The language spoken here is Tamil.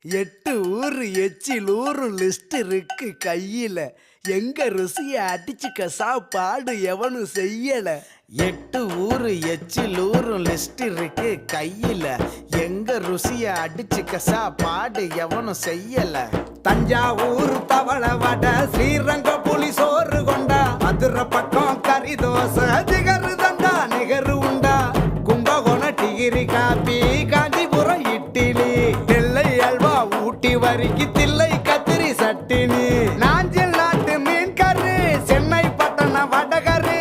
8 ஊரு எச்சில் ஊரும் லிஸ்ட் இருக்கு கையில. எங்க ருசிய அடிச்சுக்க சாப்பாடு எவனும் செய்யல. 8 ஊரு எச்சில் ஊரும் லிஸ்ட் இருக்கு கையில. எங்க ருசிய அடிச்சுக்க சாப்பாடு எவனும் செய்யல. தஞ்சாவூர் தவள வடை, ஸ்ரீரங்க புலி சோறு கொண்டா, மதுரை பக்கம் கறி தோசை, திகரு தண்டா நிகரு உண்டா, கும்பகோணம் டிகிரி காப்பி, காஞ்சிபுரம் இட்லி, நெல்லை அல்வா ஊட்டி வரிக்கு தில்லை